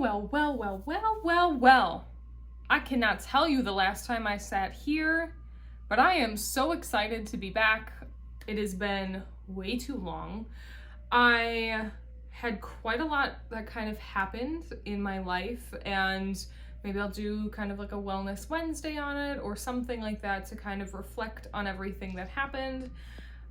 Well. I cannot tell you the last time I sat here, but I am so excited to be back. It has been way too long. I had quite a lot that kind of happened in my life, and maybe I'll do kind of like a Wellness Wednesday on it or something like that to kind of reflect on everything that happened.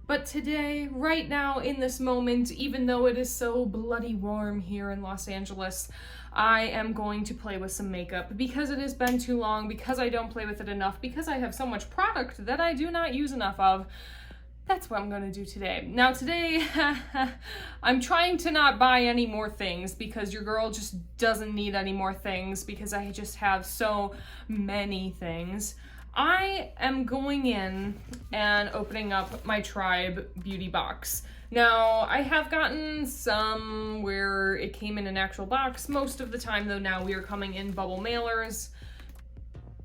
But today, right now, in this moment, even though it is so bloody warm here in Los Angeles, I am going to play with some makeup because it has been too long, because I don't play with it enough, because I have so much product that I do not use enough of. That's what I'm going to do today. Now today, I'm trying to not buy any more things because your girl just doesn't need any more things because I just have so many things. I am going in and opening up my Tribe beauty box. Now, I have gotten some where it came in an actual box. Most of the time, though, now we are coming in bubble mailers.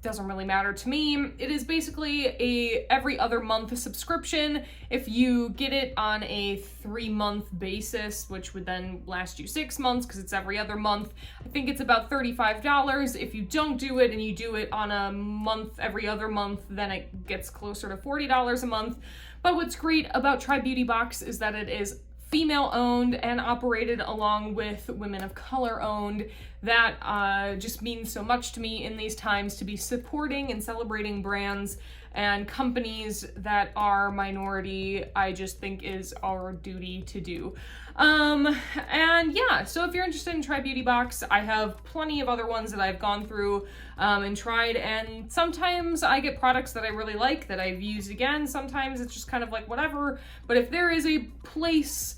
Doesn't really matter to me. It is basically a every other month subscription. If you get it on a 3-month basis, which would then last you 6 months because it's every other month, I think it's about $35. If you don't do it and you do it on a month, every other month, then it gets closer to $40 a month. But what's great about Tribe Beauty Box is that it is female owned and operated along with women of color owned. That just means so much to me in these times to be supporting and celebrating brands and companies that are minority. I just think is our duty to do. And yeah, so if you're interested in Tribe Beauty Box, I have plenty of other ones that I've gone through and tried, and sometimes I get products that I really like that I've used again. Sometimes it's just kind of like whatever, but if there is a place,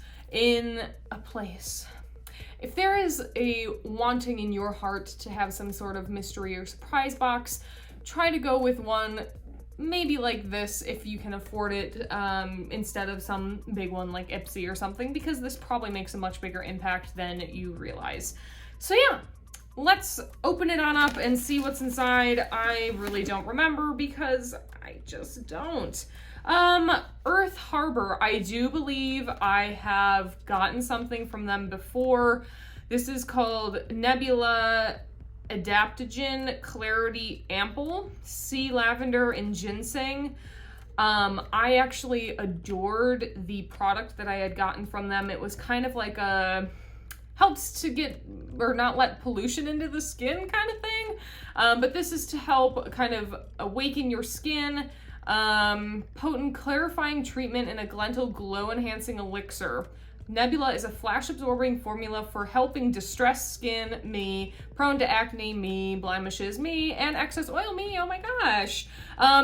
if there is a wanting in your heart to have some sort of mystery or surprise box, try to go with one maybe like this if you can afford it, instead of some big one like Ipsy or something, because this probably makes a much bigger impact than you realize. So yeah, let's open it on up and see what's inside. I really don't remember because I just don't. Earth Harbor, I do believe I have gotten something from them before. This is called Nebula Adaptogen Clarity Ample, Sea Lavender and Ginseng. I actually adored the product that I had gotten from them. It was kind of like helps to get or not let pollution into the skin kind of thing. But this is to help kind of awaken your skin. Potent clarifying treatment and a gentle glow enhancing elixir. Nebula is a flash absorbing formula for helping distressed skin, me, prone to acne, me, blemishes, me, and excess oil, me. Oh my gosh.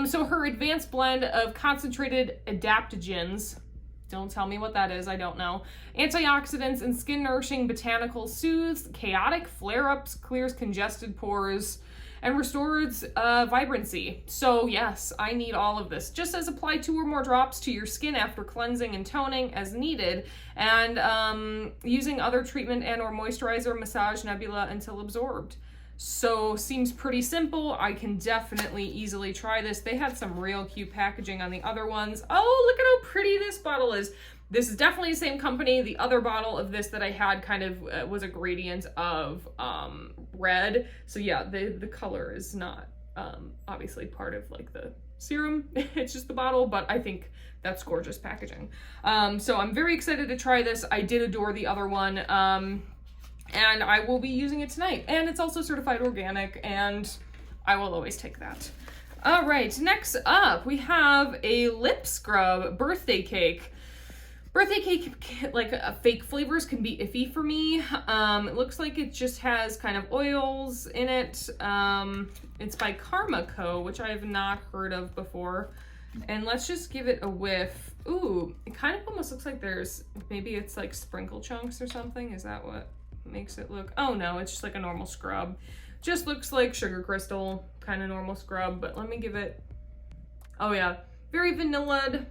So her advanced blend of concentrated adaptogens, don't tell me what that is, I don't know, antioxidants and skin nourishing botanicals soothes chaotic flare-ups, clears congested pores, and restores vibrancy. So yes, I need all of this. Just as apply 2 or more drops to your skin after cleansing and toning as needed, and using other treatment and or moisturizer, massage Nebula until absorbed. So seems pretty simple. I can definitely easily try this. They had some real cute packaging on the other ones. Oh, look at how pretty this bottle is. This is definitely the same company. The other bottle of this that I had kind of was a gradient of red. So yeah, the color is not obviously part of like the serum. It's just the bottle, but I think that's gorgeous packaging. So I'm very excited to try this. I did adore the other one. And I will be using it tonight. And it's also certified organic, and I will always take that. All right, next up, we have a lip scrub birthday cake. Birthday cake, like fake flavors, can be iffy for me. It looks like it just has kind of oils in it. It's by Karma Co., which I have not heard of before. And let's just give it a whiff. Ooh, it kind of almost looks like maybe it's like sprinkle chunks or something. Is that what makes it look? Oh no, it's just like a normal scrub. Just looks like sugar crystal, kind of normal scrub, but let me give it, oh yeah, very vanilla'd.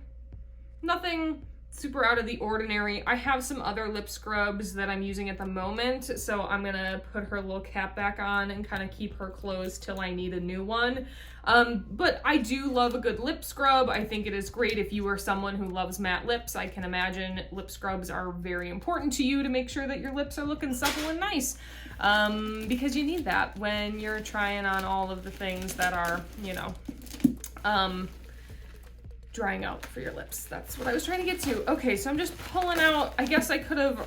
Nothing super out of the ordinary. I have some other lip scrubs that I'm using at the moment, so I'm gonna put her little cap back on and kind of keep her closed till I need a new one. But I do love a good lip scrub. I think it is great if you are someone who loves matte lips. I can imagine lip scrubs are very important to you to make sure that your lips are looking supple and nice, because you need that when you're trying on all of the things that are, you know, drying out for your lips. That's what I was trying to get to. Okay, so I'm just pulling out, I guess I could have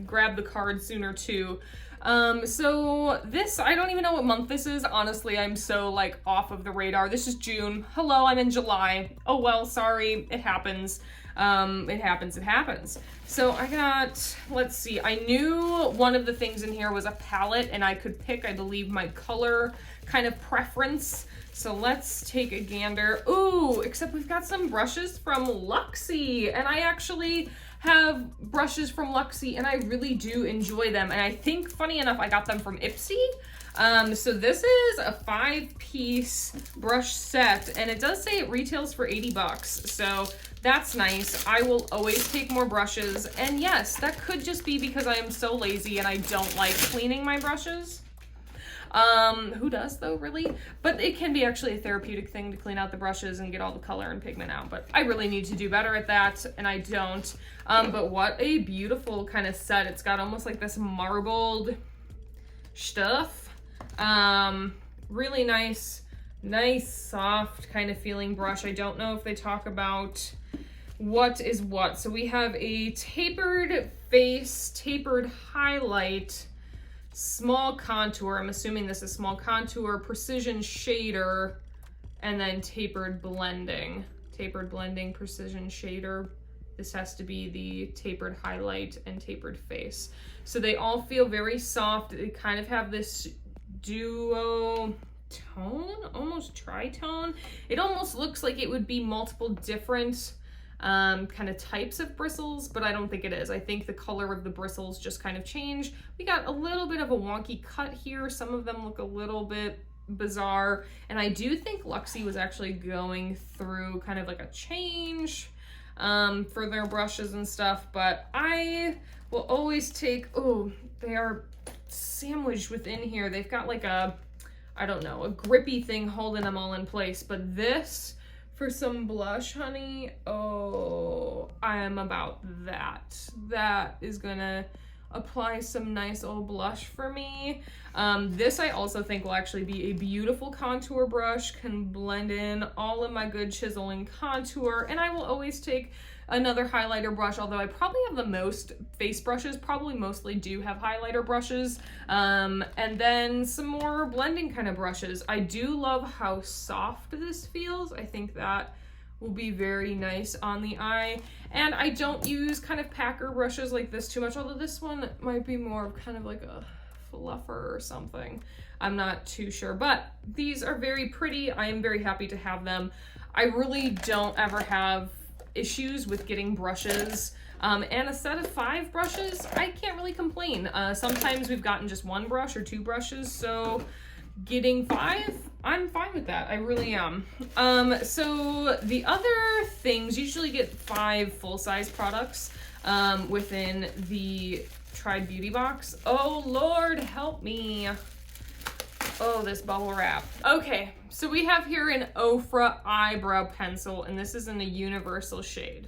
grabbed the card sooner too. So this, I don't even know what month this is. Honestly, I'm so like off of the radar. This is June. Hello, I'm in July. Oh well, sorry, it happens. It happens. So I got, let's see, I knew one of the things in here was a palette and I could pick, I believe, my color kind of preference. So let's take a gander. Ooh, except we've got some brushes from Luxie, and I actually have brushes from Luxie and I really do enjoy them. And I think, funny enough, I got them from Ipsy. So this is a 5-piece brush set, and it does say it retails for 80 bucks. So that's nice. I will always take more brushes. And yes, that could just be because I am so lazy and I don't like cleaning my brushes. Who does though, really? But it can be actually a therapeutic thing to clean out the brushes and get all the color and pigment out, but I really need to do better at that, and I don't. But what a beautiful kind of set. It's got almost like this marbled stuff. Really nice, soft kind of feeling brush. I don't know if they talk about what is what. So we have a tapered face, tapered highlight, small contour, I'm assuming this is small contour, precision shader, and then tapered blending, precision shader. This has to be the tapered highlight and tapered face. So they all feel very soft. They kind of have this duo tone, almost tritone. It almost looks like it would be multiple different kind of types of bristles, but I don't think it is. I think the color of the bristles just kind of changed. We got a little bit of a wonky cut here. Some of them look a little bit bizarre, and I do think Luxie was actually going through kind of like a change for their brushes and stuff, but I will always take, oh, they are sandwiched within here. They've got like a, I don't know, a grippy thing holding them all in place, but this, for some blush, honey, oh, I am about that. That is gonna apply some nice old blush for me. This I also think will actually be a beautiful contour brush, can blend in all of my good chiseling contour, and I will always take another highlighter brush, although I probably have the most face brushes, probably mostly do have highlighter brushes, and then some more blending kind of brushes. I do love how soft this feels. I think that will be very nice on the eye, and I don't use kind of packer brushes like this too much, although this one might be more of kind of like a fluffer or something. I'm not too sure, but these are very pretty. I am very happy to have them. I really don't ever have issues with getting brushes, and a set of 5 brushes, I can't really complain. Sometimes we've gotten just 1 brush or 2 brushes, so getting 5, I'm fine with that. I really am. So the other things, usually get 5 full-size products within the Tried Beauty box. Oh Lord, help me. Oh, this bubble wrap. Okay, so we have here an Ofra Eyebrow Pencil, and this is in a universal shade.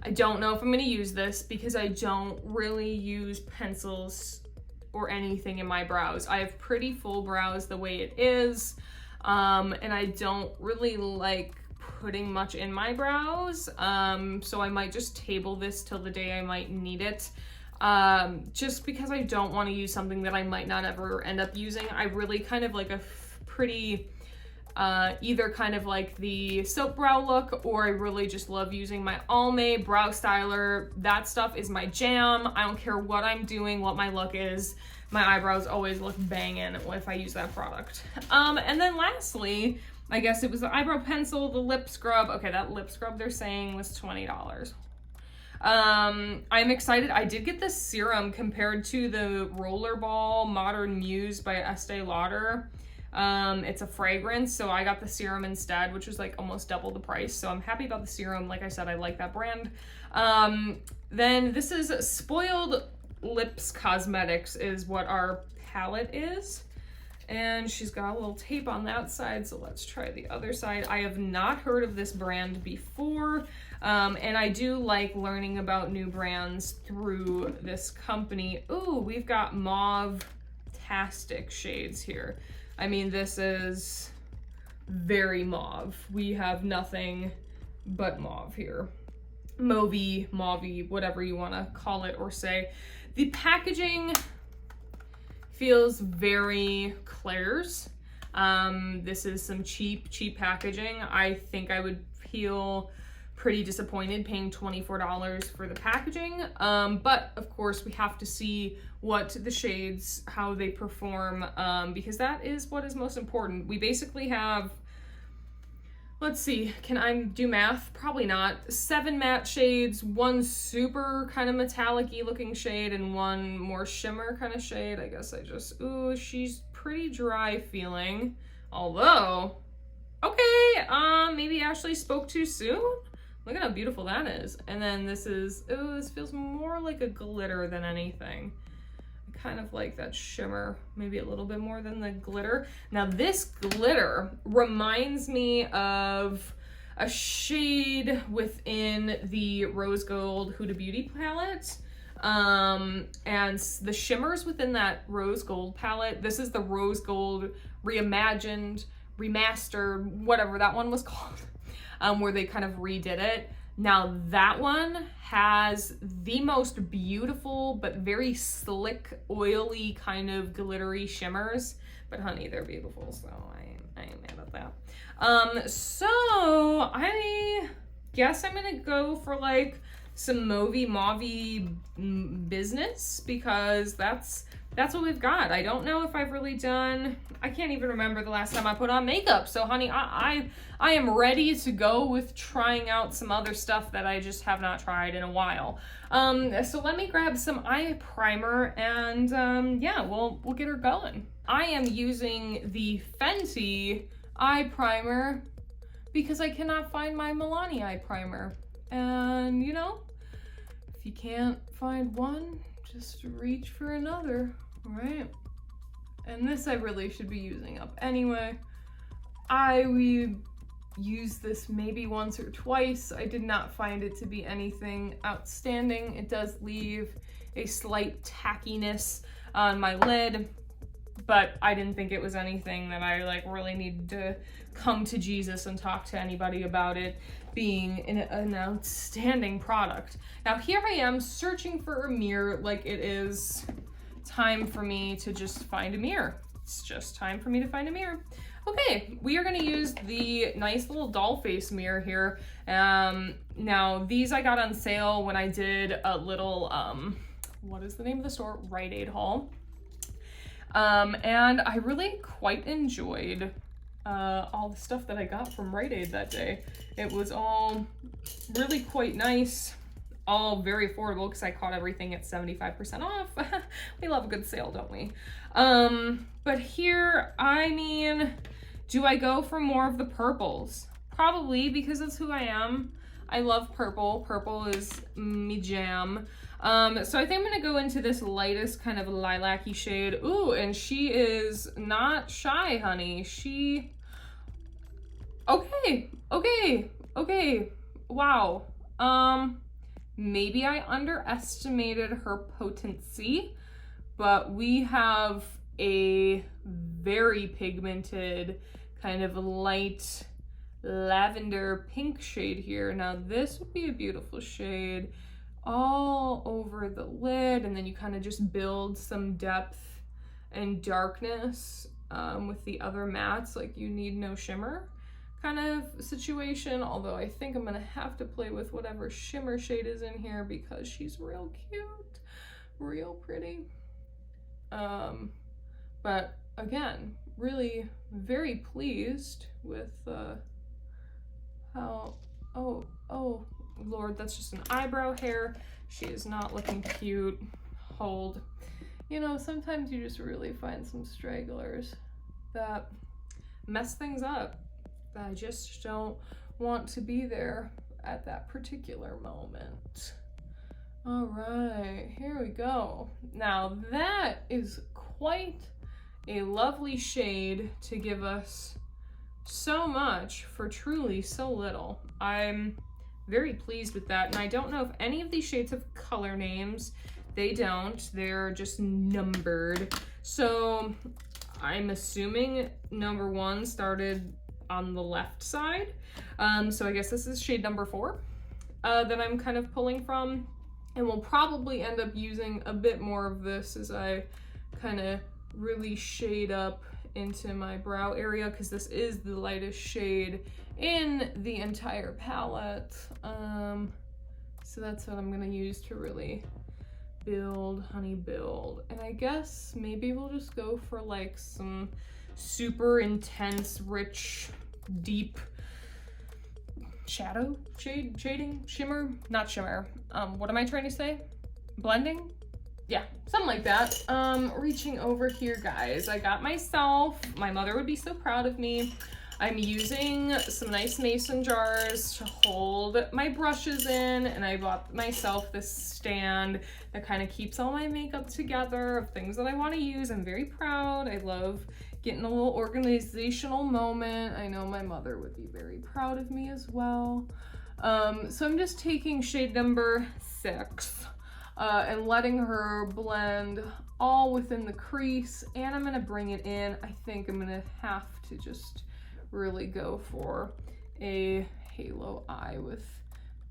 I don't know if I'm gonna use this because I don't really use pencils or anything in my brows. I have pretty full brows the way it is, and I don't really like putting much in my brows, so I might just table this till the day I might need it. Just because I don't want to use something that I might not ever end up using. I really kind of like a pretty, either kind of like the soap brow look, or I really just love using my Almay brow styler. That stuff is my jam. I don't care what I'm doing, what my look is. My eyebrows always look banging if I use that product. And then lastly, I guess it was the eyebrow pencil, the lip scrub. Okay, that lip scrub they're saying was $20. I'm excited. I did get this serum compared to the Rollerball Modern Muse by Estee Lauder. It's a fragrance, so I got the serum instead, which was like almost double the price. So I'm happy about the serum. Like I said, I like that brand. Then this is Spoiled Lips Cosmetics is what our palette is. And she's got a little tape on that side, so let's try the other side. I have not heard of this brand before, and I do like learning about new brands through this company. Ooh, we've got mauve-tastic shades here. I mean, this is very mauve. We have nothing but mauve here. Mauvey, whatever you want to call it or say. The packaging feels very Claire's. This is some cheap packaging. I think I would feel pretty disappointed paying $24 for the packaging. But of course we have to see what the shades, how they perform, because that is what is most important. We basically have, let's see, can I do math? Probably not. 7 matte shades, 1 super kind of metallic-y looking shade, and 1 more shimmer kind of shade. I guess I just, ooh, she's pretty dry feeling. Although, okay, maybe Ashley spoke too soon? Look at how beautiful that is. And then this is, ooh, this feels more like a glitter than anything. I kind of like that shimmer, maybe a little bit more than the glitter. Now this glitter reminds me of a shade within the Rose Gold Huda Beauty palette. And the shimmers within that Rose Gold palette, this is the Rose Gold Reimagined, Remastered, whatever that one was called. Where they kind of redid it. Now that one has the most beautiful but very slick, oily kind of glittery shimmers. But honey, they're beautiful, so I ain't mad at that. So I guess I'm gonna go for like some mauvey business, because that's what we've got. I don't know if I've really done, I can't even remember the last time I put on makeup. So honey, I am ready to go with trying out some other stuff that I just have not tried in a while. So let me grab some eye primer and yeah, we'll get her going. I am using the Fenty Eye Primer because I cannot find my Milani Eye Primer. And you know, if you can't find one, just reach for another, right? And this I really should be using up anyway. We used this maybe once or twice. I did not find it to be anything outstanding. It does leave a slight tackiness on my lid, but I didn't think it was anything that I like really needed to come to Jesus and talk to anybody about it being an outstanding product. Now here I am searching for a mirror, like it is time for me to just find a mirror. It's just time for me to find a mirror. Okay, we are gonna use the nice little doll face mirror here. Now these I got on sale when I did a little, what is the name of the store? Rite Aid haul. And I really quite enjoyed all the stuff that I got from Rite Aid that day. It was all really quite nice, all very affordable because I caught everything at 75% off. We love a good sale, don't we? But here, I mean, do I go for more of the purples? Probably, because that's who I am. I love purple. Purple is me jam. So I think I'm gonna go into this lightest kind of lilac-y shade. Ooh, and she is not shy, honey. She, okay, wow. Maybe I underestimated her potency, but we have a very pigmented kind of light lavender pink shade here. Now this would be a beautiful shade all over the lid, and then you kind of just build some depth and darkness with the other mattes, like you need no shimmer kind of situation. Although I think I'm gonna have to play with whatever shimmer shade is in here because she's real cute, real pretty. But again, really very pleased with how, oh Lord, that's just an eyebrow hair. She is not looking cute. Hold. You know, sometimes you just really find some stragglers. that mess things up. I just don't want to be there at that particular moment. All right, here we go. Now that is quite a lovely shade to give us so much for truly so little. I'm very pleased with that, and I don't know if any of these shades have color names. They don't, they're just numbered. So I'm assuming number 1 started on the left side. So I guess this is shade number 4 that I'm kind of pulling from. And we'll probably end up using a bit more of this as I kind of really shade up into my brow area, because this is the lightest shade in the entire palette. So that's what I'm gonna use to really build, honey, build. And I guess maybe we'll just go for like some super intense, rich, deep shadow shading, shimmer, not shimmer. What am I trying to say? Blending? Yeah, something like that. Reaching over here, guys, I got myself, my mother would be so proud of me. I'm using some nice mason jars to hold my brushes in, and I bought myself this stand that kind of keeps all my makeup together of things that I want to use. I'm very proud. I love getting a little organizational moment. I know my mother would be very proud of me as well. So I'm just taking shade number 6 and letting her blend all within the crease, and I'm gonna bring it in. I think I'm gonna have to just really go for a halo eye with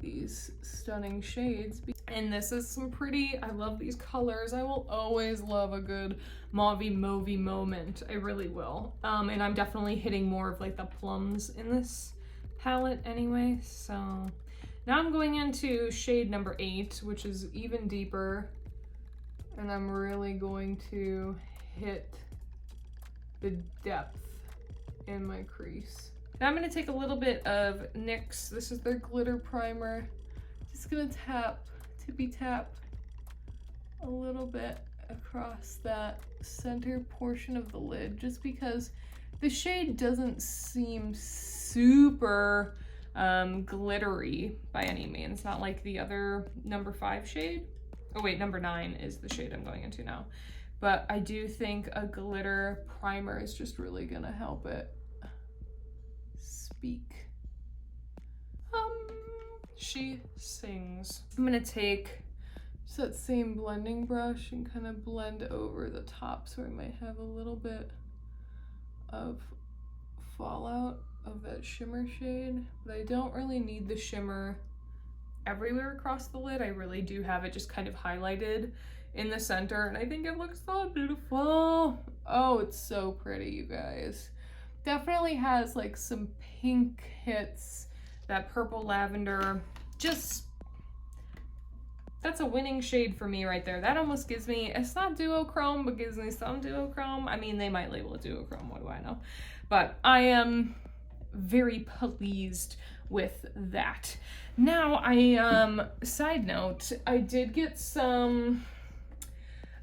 these stunning shades. And this is some pretty, I love these colors. I will always love a good mauvey moment. I really will. And I'm definitely hitting more of like the plums in this palette anyway. So now I'm going into shade number 8, which is even deeper. And I'm really going to hit the depth in my crease. Now I'm gonna take a little bit of NYX. This is their glitter primer. Just gonna tippy tap a little bit across that center portion of the lid, just because the shade doesn't seem super glittery by any means. Not like the other number 5 shade. Oh wait, number 9 is the shade I'm going into now. But I do think a glitter primer is just really gonna help it speak. She sings. I'm gonna take just that same blending brush and kind of blend over the top, so I might have a little bit of fallout of that shimmer shade, but I don't really need the shimmer everywhere across the lid. I really do have it just kind of highlighted in the center, and I think it looks so beautiful. Oh, it's so pretty, you guys. Definitely has like some pink hits, that purple lavender. Just, that's a winning shade for me right there. That almost gives me, it's not duochrome, but gives me some duochrome. I mean, they might label it duochrome, what do I know? But I am very pleased with that. Now, side note, I did get some,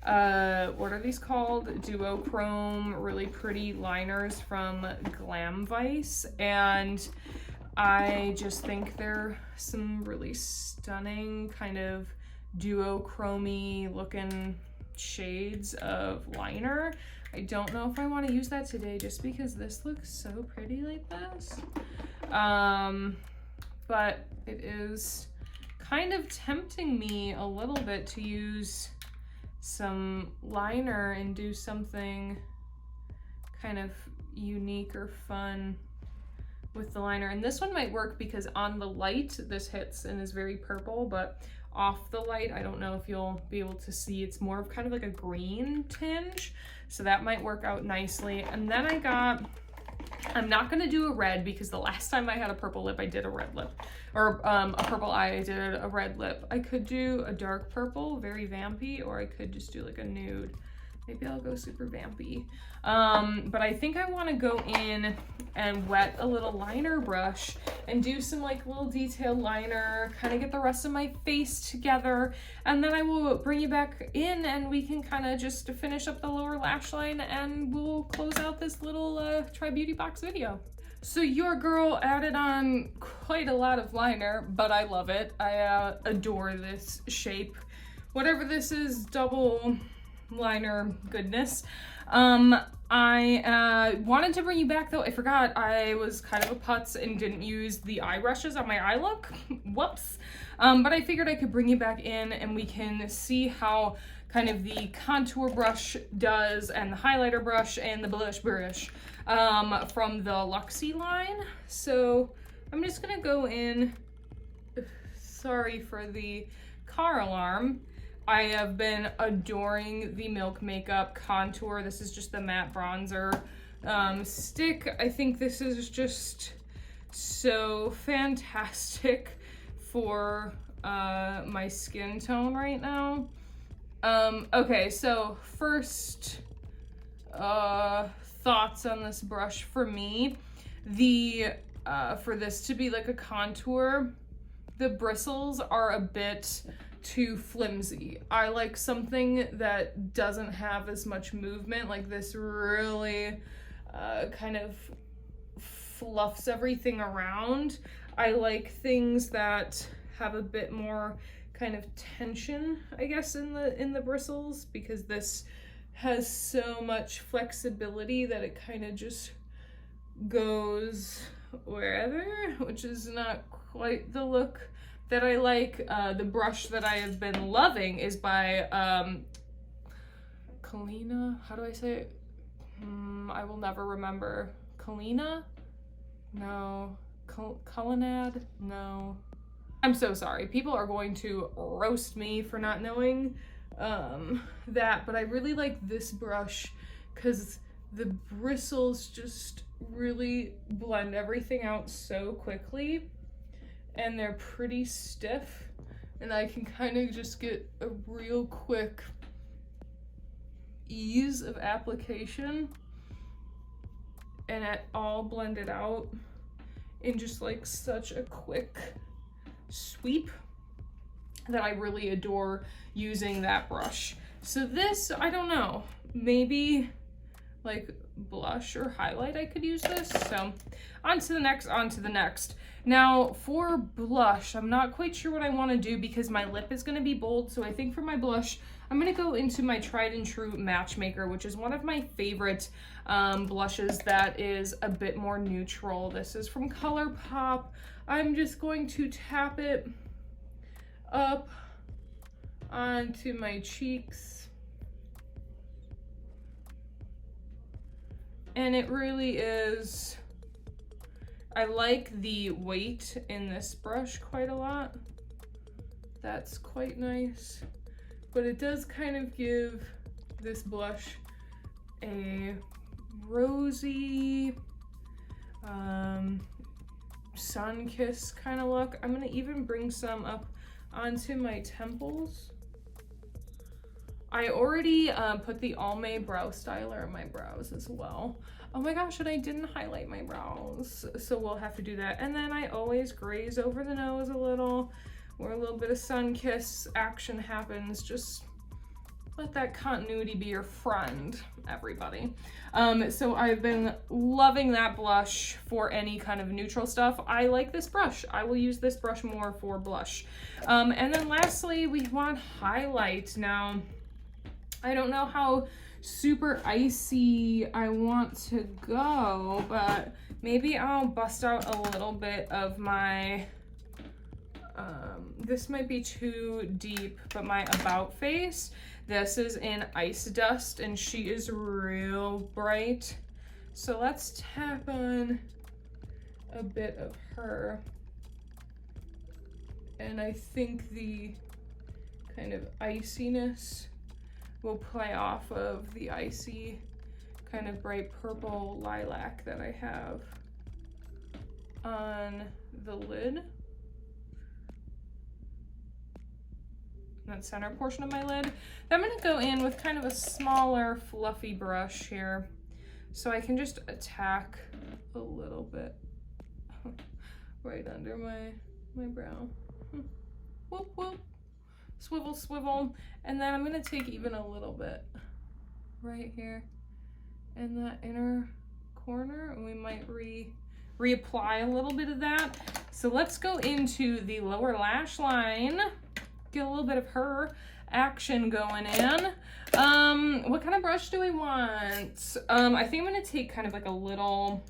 what are these called? Duochrome, really pretty liners from Glam Vice, and I just think they're some really stunning kind of duochrome-y looking shades of liner. I don't know if I want to use that today just because this looks so pretty like this. But it is kind of tempting me a little bit to use some liner and do something kind of unique or fun with the liner. And this one might work because on the light this hits and is very purple, but off the light I don't know if you'll be able to see, it's more of kind of like a green tinge, so that might work out nicely. And then I got, I'm not gonna do a red because the last time I had a purple lip I did a red lip, or a purple eye I did a red lip. I could do a dark purple, very vampy, or I could just do like a nude. Maybe I'll go super vampy. But I think I want to go in and wet a little liner brush and do some like little detailed liner, kind of get the rest of my face together. And then I will bring you back in and we can kind of just finish up the lower lash line and we'll close out this little Try Beauty Box video. So your girl added on quite a lot of liner, but I love it. I adore this shape. Whatever this is, double liner goodness. I wanted to bring you back though. I forgot I was kind of a putz and didn't use the eye brushes on my eye look. Whoops. But I figured I could bring you back in and we can see how kind of the contour brush does and the highlighter brush and the blush brush from the Luxie line. So I'm just gonna go in. Sorry for the car alarm. I have been adoring the Milk Makeup contour. This is just the matte bronzer stick. I think this is just so fantastic for my skin tone right now. Okay, so first thoughts on this brush for me. For this to be like a contour, the bristles are a bit too flimsy. I like something that doesn't have as much movement. Like this really kind of fluffs everything around. I like things that have a bit more kind of tension, I guess, in the bristles, because this has so much flexibility that it kind of just goes wherever, which is not quite the look that I like. The brush that I have been loving is by Kalina. How do I say it? I will never remember. Kalina? No. Culinad? No. I'm so sorry. People are going to roast me for not knowing that, but I really like this brush because the bristles just really blend everything out so quickly. And they're pretty stiff, and I can kind of just get a real quick ease of application and it all blended out in just like such a quick sweep that I really adore using that brush. So this, I don't know, maybe like blush or highlight I could use this. So on to the next. Now for blush, I'm not quite sure what I want to do because my lip is going to be bold. So I think for my blush, I'm going to go into my tried and true Matchmaker, which is one of my favorite blushes that is a bit more neutral. This is from ColourPop. I'm just going to tap it up onto my cheeks. And it really is, I like the weight in this brush quite a lot. That's quite nice. But it does kind of give this blush a rosy, sun-kissed kind of look. I'm gonna even bring some up onto my temples. I already put the Almay brow styler on my brows as well. Oh my gosh, and I didn't highlight my brows, so we'll have to do that. And then I always graze over the nose a little, where a little bit of sun-kiss action happens. Just let that continuity be your friend, everybody. So I've been loving that blush for any kind of neutral stuff. I like this brush. I will use this brush more for blush. And then lastly, we want highlight. Now, I don't know how super icy I want to go, but maybe I'll bust out a little bit of my, this might be too deep, but my About Face. This is in Ice Dust, and she is real bright. So let's tap on a bit of her. And I think the kind of iciness will play off of the icy kind of bright purple lilac that I have on the lid. that center portion of my lid. Then I'm gonna go in with kind of a smaller fluffy brush here so I can just attack a little bit right under my brow. Whoop, whoop. Swivel, swivel. And then I'm gonna take even a little bit right here in that inner corner, and we might reapply a little bit of that. So let's go into the lower lash line, get a little bit of her action going in. What kind of brush do we want? I think I'm gonna take kind of like a little,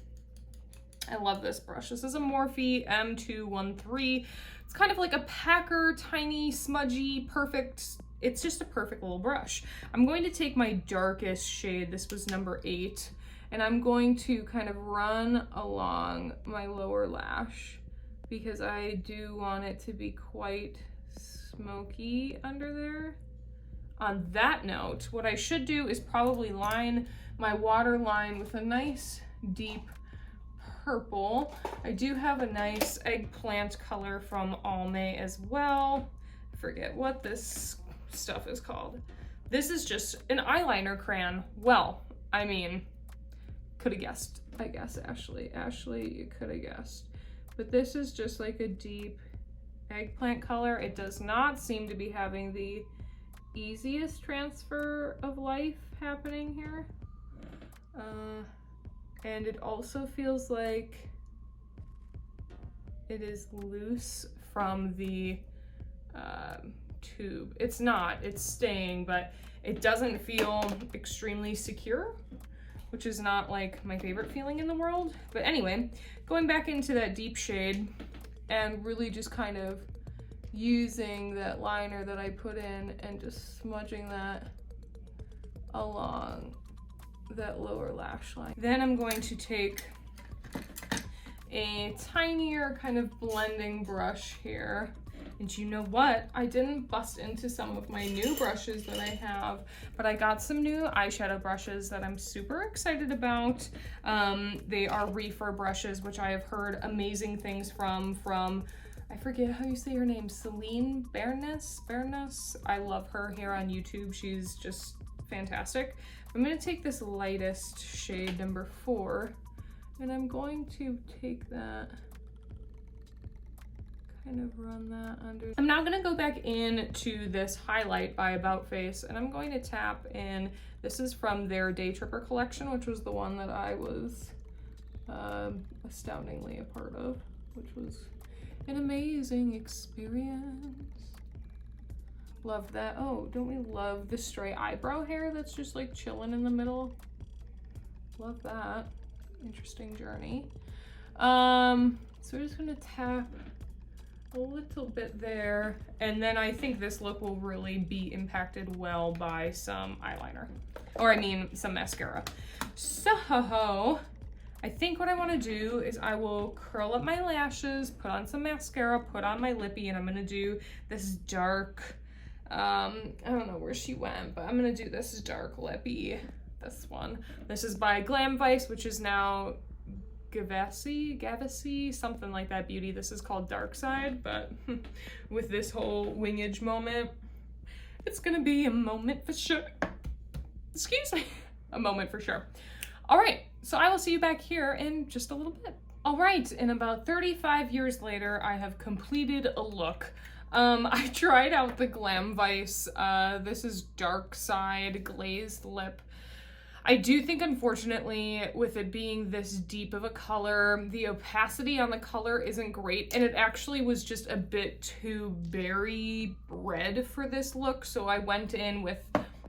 I love this brush. This is a Morphe M213. It's kind of like a packer, tiny, smudgy, perfect. It's just a perfect little brush. I'm going to take my darkest shade. This was number 8. And I'm going to kind of run along my lower lash because I do want it to be quite smoky under there. On that note, what I should do is probably line my waterline with a nice deep purple. I do have a nice eggplant color from Almay as well. I forget what this stuff is called. This is just an eyeliner crayon. Well, I mean, could have guessed, I guess, Ashley, you could have guessed. But this is just like a deep eggplant color. It does not seem to be having the easiest transfer of life happening here. And it also feels like it is loose from the tube. It's not, it's staying, but it doesn't feel extremely secure, which is not like my favorite feeling in the world. But anyway, going back into that deep shade and really just kind of using that liner that I put in and just smudging that along that lower lash line. Then I'm going to take a tinier kind of blending brush here. And you know what? I didn't bust into some of my new brushes that I have, but I got some new eyeshadow brushes that I'm super excited about. They are Reefer brushes, which I have heard amazing things from I forget how you say her name, Celine Bernas. I love her here on YouTube. She's just fantastic. I'm gonna take this lightest shade, number 4, and I'm going to take that, kind of run that under. I'm now gonna go back into this highlight by About Face, and I'm going to tap in, this is from their Day Tripper collection, which was the one that I was astoundingly a part of, which was an amazing experience. Love that. Oh, don't we love the stray eyebrow hair that's just like chilling in the middle? Love that. Interesting journey. So we're just gonna tap a little bit there, and then I think this look will really be impacted well by some eyeliner, or I mean some mascara. So I think what I want to do is I will curl up my lashes, put on some mascara, put on my lippy, and I'm gonna do this dark, I don't know where she went, but I'm gonna do this dark lippy, this one. This is by Glam Vice, which is now Gavassi, something like that beauty. This is called Dark Side, but with this whole wingage moment, it's gonna be a moment for sure. Excuse me, a moment for sure. All right, so I will see you back here in just a little bit. All right, and about 35 years later, I have completed a look. I tried out the Glam Vice. This is Dark Side Glazed Lip. I do think, unfortunately, with it being this deep of a color, the opacity on the color isn't great, and it actually was just a bit too berry red for this look, so I went in with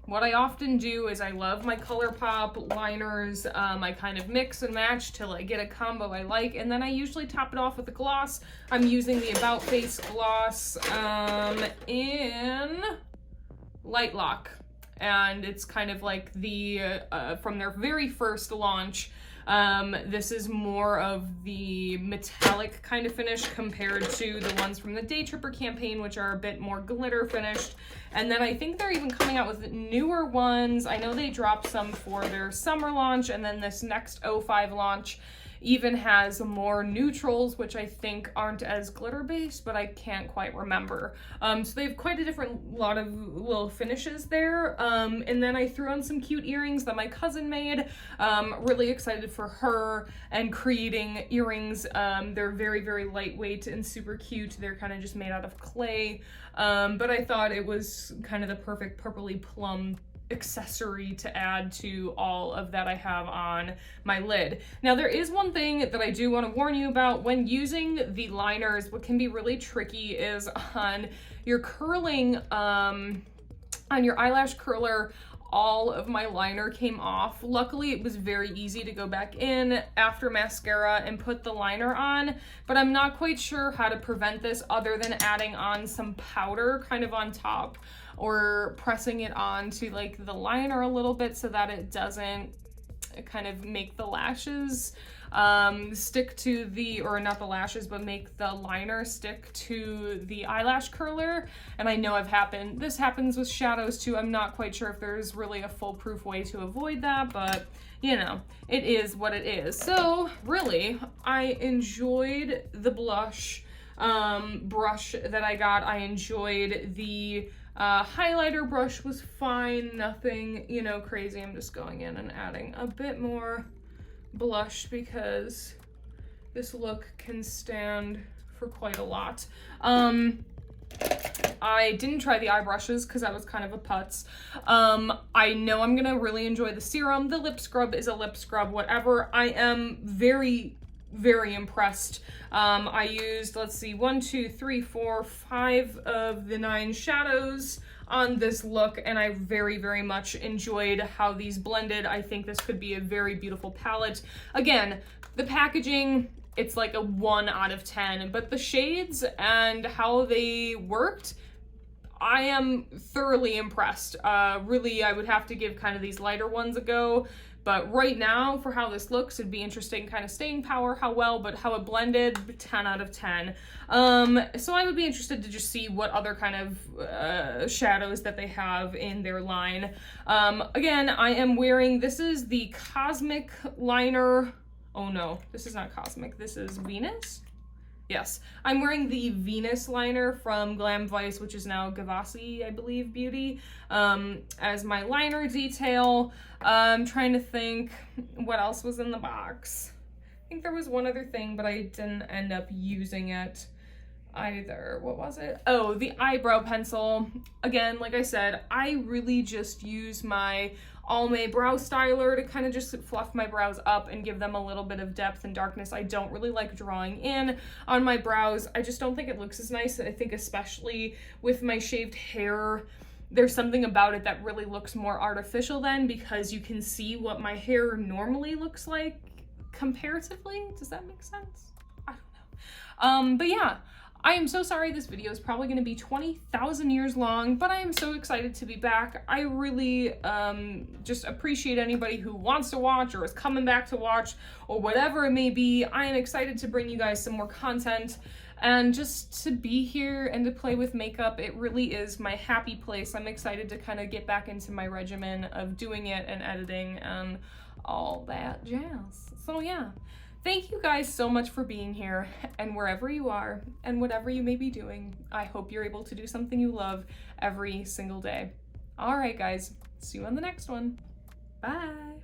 what I often do is I love my ColourPop liners. I kind of mix and match till I get a combo I like, and then I usually top it off with a gloss. I'm using the About Face gloss in Light Lock, and it's kind of like the from their very first launch. This is more of the metallic kind of finish compared to the ones from the Day Tripper campaign, which are a bit more glitter finished. And then I think they're even coming out with newer ones. I know they dropped some for their summer launch, and then this next 05 launch even has more neutrals, which I think aren't as glitter based, but I can't quite remember. So they have quite a different lot of little finishes there. And then I threw on some cute earrings that my cousin made. Really excited for her and creating earrings. They're very, very lightweight and super cute. They're kind of just made out of clay. But I thought it was kind of the perfect purpley plum accessory to add to all of that I have on my lid. Now there is one thing that I do want to warn you about when using the liners. What can be really tricky is on your curling, on your eyelash curler, all of my liner came off. Luckily, it was very easy to go back in after mascara and put the liner on, but I'm not quite sure how to prevent this other than adding on some powder kind of on top or pressing it on to like the liner a little bit so that it doesn't kind of make the lashes stick to the, or not the lashes, but make the liner stick to the eyelash curler. And I know this happens with shadows too. I'm not quite sure if there's really a foolproof way to avoid that, but you know, it is what it is. So really, I enjoyed the blush brush that I got. I enjoyed the highlighter brush, was fine, nothing, you know, crazy. I'm just going in and adding a bit more blush because this look can stand for quite a lot. I didn't try the eye brushes because that was kind of a putz. I know I'm gonna really enjoy the serum. The lip scrub is a lip scrub, whatever. I am very, very impressed. I used, let's see, 1, 2, 3, 4, 5 of the 9 shadows on this look, and I very, very much enjoyed how these blended. I think this could be a very beautiful palette. Again, the packaging, it's like a 1 out of 10, but the shades and how they worked, I am thoroughly impressed. Really, I would have to give kind of these lighter ones a go. But right now, for how this looks, it'd be interesting kind of staying power, how well, but how it blended, 10 out of 10. So I would be interested to just see what other kind of shadows that they have in their line. Again, I am wearing, this is the Cosmic liner. Oh no, this is not Cosmic, this is Venus. Yes, I'm wearing the Venus liner from Glam Vice, which is now Gavassi, I believe, Beauty, as my liner detail. I'm trying to think what else was in the box. I think there was one other thing, but I didn't end up using it either. What was it? Oh, the eyebrow pencil. Again, like I said, I really just use my Almay brow styler to kind of just fluff my brows up and give them a little bit of depth and darkness. I don't really like drawing in on my brows. I just don't think it looks as nice. I think especially with my shaved hair, there's something about it that really looks more artificial then, because you can see what my hair normally looks like comparatively. Does that make sense? I don't know. But yeah, I am so sorry this video is probably going to be 20,000 years long, but I am so excited to be back. I really just appreciate anybody who wants to watch or is coming back to watch or whatever it may be. I am excited to bring you guys some more content and just to be here and to play with makeup. It really is my happy place. I'm excited to kind of get back into my regimen of doing it and editing and all that jazz. So yeah. Thank you guys so much for being here, and wherever you are and whatever you may be doing, I hope you're able to do something you love every single day. All right, guys, see you on the next one. Bye.